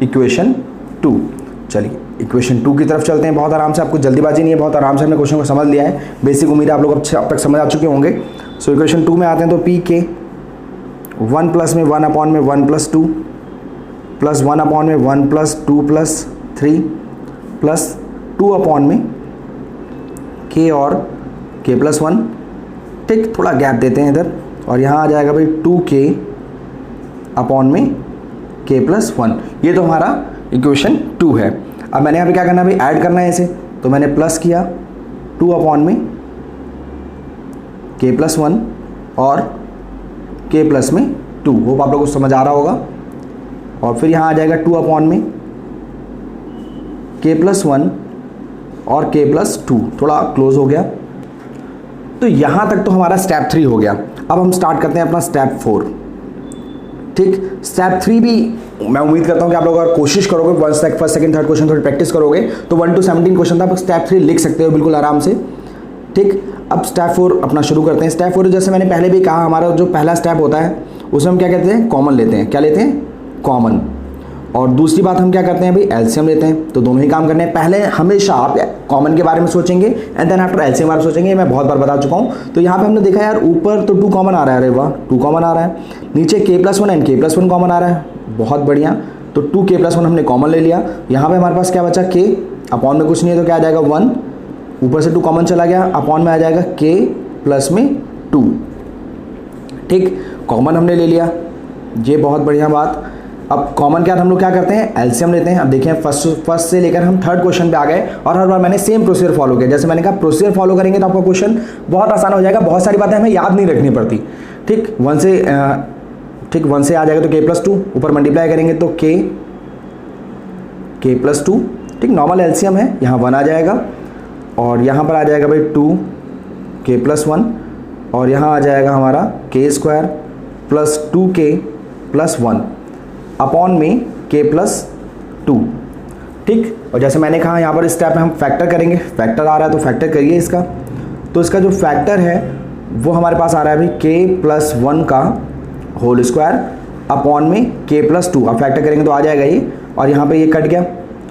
equation 2। चलिए इक्वेशन 2 की तरफ चलते हैं बहुत आराम से, आपको जल्दीबाजी नहीं है, बहुत आराम से हमने क्वेश्चन को समझ लिया है। बेसिक उम्मीद है आप लोग अब तक समझ आ चुके होंगे। सो इक्वेशन 2 में आते हैं तो पी के 1 प्लस में 1 अपॉन में 1 प्लस 2 प्लस 1 अपॉन में 1 प्लस 2 प्लस 3 प्लस 2 अपॉन में के और के प्लस वन। ठीक, थोड़ा गैप देते हैं इधर, और यहाँ आ जाएगा भाई 2k अपॉन में के प्लस वन। ये तो हमारा इक्वेशन 2 है। अब मैंने यहाँ पे क्या करना है भाई, ऐड करना है इसे, तो मैंने प्लस किया 2 अपॉन में के प्लस वन और के प्लस में 2। होप आप लोगों को समझ आ रहा होगा। और फिर यहाँ आ जाएगा 2 अपॉन में के प्लस वन और के प्लस टू, थोड़ा क्लोज हो गया। तो यहाँ तक तो हमारा स्टेप 3 हो गया। अब हम स्टार्ट करते हैं अपना स्टेप 4। ठीक, स्टेप 3 भी मैं उम्मीद करता हूँ कि आप लोग अगर कोशिश करोगे, फर्स्ट सेकंड थर्ड क्वेश्चन थोड़ी प्रैक्टिस करोगे तो 1 to 17 क्वेश्चन था, आप स्टेप 3 लिख सकते हो बिल्कुल आराम से। ठीक, अब स्टेप 4 अपना शुरू करते हैं। स्टेप 4 जैसे मैंने पहले भी कहा, हमारा जो पहला स्टेप होता है उसमें हम क्या कहते हैं, कॉमन लेते हैं। क्या लेते हैं, कॉमन। और दूसरी बात हम क्या करते हैं भाई, एलसीएम लेते हैं। तो दोनों ही काम करने हैं। पहले हमेशा आप कॉमन के बारे में सोचेंगे एंड देन आफ्टर एलसीएम बारे में सोचेंगे। मैं बहुत बार बता चुका हूँ। तो यहाँ पे हमने देखा यार, ऊपर तो 2 कॉमन आ रहा है, अरे वाह 2 कॉमन आ रहा है। नीचे के प्लस वन एंड के प्लस वन कॉमन आ रहा है, बहुत बढ़िया। तो 2k प्लस वन हमने कॉमन ले लिया। यहाँ पे हमारे पास क्या बचा, के अपॉन में कुछ नहीं है तो क्या आ जाएगा 1, ऊपर से 2 कॉमन चला गया, अपॉन में आ जाएगा के प्लस में 2। ठीक, कॉमन हमने ले लिया, ये बहुत बढ़िया बात। अब कॉमन के बाद हम लोग क्या करते हैं, एलसीएम लेते हैं। अब देखिए फर्स्ट से लेकर हम थर्ड क्वेश्चन पे आ गए और हर बार मैंने सेम प्रोसीजर फॉलो किया। जैसे मैंने कहा प्रोसीजर फॉलो करेंगे तो आपका क्वेश्चन बहुत आसान हो जाएगा, बहुत सारी बातें हमें याद नहीं रखनी पड़ती। ठीक, 1 से आ जाएगा तो के प्लस टू, ऊपर मल्टीप्लाई करेंगे तो के प्लस टू। ठीक, नॉर्मल एलसीएम है, यहाँ 1 आ जाएगा और यहाँ पर आ जाएगा भाई 2k प्लस वन, और यहाँ आ जाएगा हमारा के square plus 2k plus one upon में के प्लस 2। ठीक, और जैसे मैंने कहा यहाँ पर इस स्टेप में हम फैक्टर करेंगे। फैक्टर आ रहा है तो फैक्टर करिए इसका। तो इसका जो फैक्टर है वो हमारे पास आ रहा है भाई के प्लस वन का होल स्क्वायर अपॉन में के प्लस टू। अब फैक्टर करेंगे तो आ जाएगा ये, और यहाँ पे ये कट गया।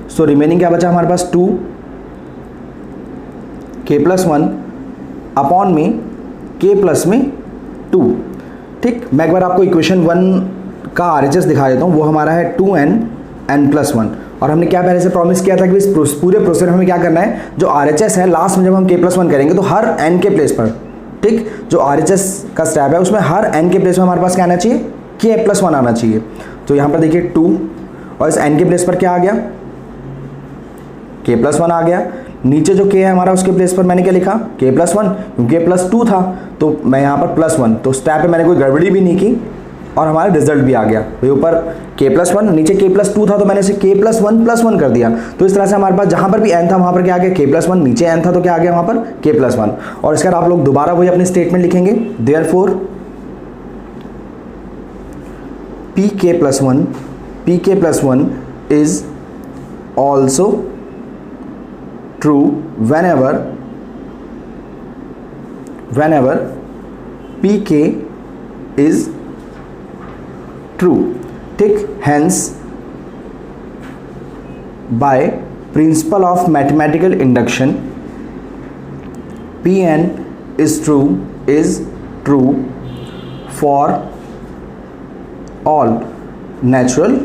सो रिमेनिंग क्या बचा हमारे पास, 2k प्लस वन अपॉन में के प्लस में 2। ठीक, मैं एक बार आपको इक्वेशन 1 का RHS दिखा देता हूँ। वो हमारा है 2n प्लस वन, और हमने क्या पहले से प्रॉमिस किया था कि इस पूरे प्रोसेस में हमें क्या करना है, जो RHS है लास्ट में जब हम k प्लस वन करेंगे तो हर n के प्लेस पर, ठीक, जो RHS का स्टेप है उसमें हर n के प्लेस में हमारे पास क्या आना चाहिए, k प्लस वन आना चाहिए। तो यहाँ पर देखिए 2, और इस n के प्लेस पर क्या आ गया, k प्लस वन आ गया। नीचे जो k है हमारा उसके प्लेस पर मैंने क्या लिखा, k प्लस वन, क्योंकि प्लस 2 था तो मैं यहाँ पर प्लस 1। तो स्टेप पे मैंने कोई गड़बड़ी भी नहीं की और हमारा रिजल्ट भी आ गया। तो ऊपर k प्लस वन, नीचे k प्लस 2 था तो मैंने इसे k प्लस वन कर दिया। तो इस तरह से हमारे पास जहाँ पर भी n था वहाँ पर क्या आ गया, k प्लस वन, नीचे n था तो क्या आ गया वहाँ पर k प्लस वन। और इसके बाद आप लोग दोबारा वही अपनी स्टेटमेंट लिखेंगे, therefore pk plus one is also true whenever pk is true. ठीक, hence by principle of mathematical induction pn is true for all natural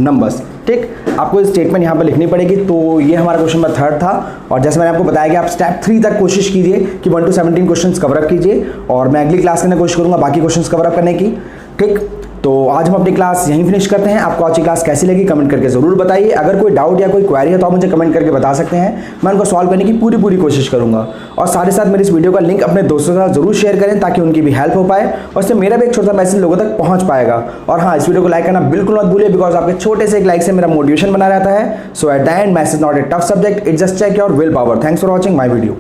numbers. ठीक, आपको स्टेटमेंट यहाँ पर लिखनी पड़ेगी। तो ये हमारा क्वेश्चन नंबर 3 था, और जैसे मैंने आपको बताया कि आप स्टेप 3 तक कोशिश कीजिए कि 1 to 17 क्वेश्चंस कवर अप कीजिए, और मैं अगली क्लास के अंदर कोशिश करूँगा बाकी क्वेश्चंस कवर अप करने की। ठीक, तो आज हम अपनी क्लास यहीं फिनिश करते हैं। आपको आज की क्लास कैसी लगी कमेंट करके ज़रूर बताइए। अगर कोई डाउट या कोई क्वेरी है तो आप मुझे कमेंट करके बता सकते हैं, मैं उनको सॉल्व करने की पूरी कोशिश करूंगा। और साथ ही साथ मेरी इस वीडियो का लिंक अपने दोस्तों के साथ जरूर शेयर करें ताकि उनकी भी हेल्प हो पाए, और इससे मेरा भी एक छोटा मैसेज लोगों तक पहुंच पाएगा। और हाँ, इस वीडियो को लाइक करना बिल्कुल मत भूलिए, बिकॉज आपके छोटे से एक लाइक से मेरा मोटिवेशन बना रहता है। So at the end, maths is not a tough subject, it just check your will power. Thanks for watching my video.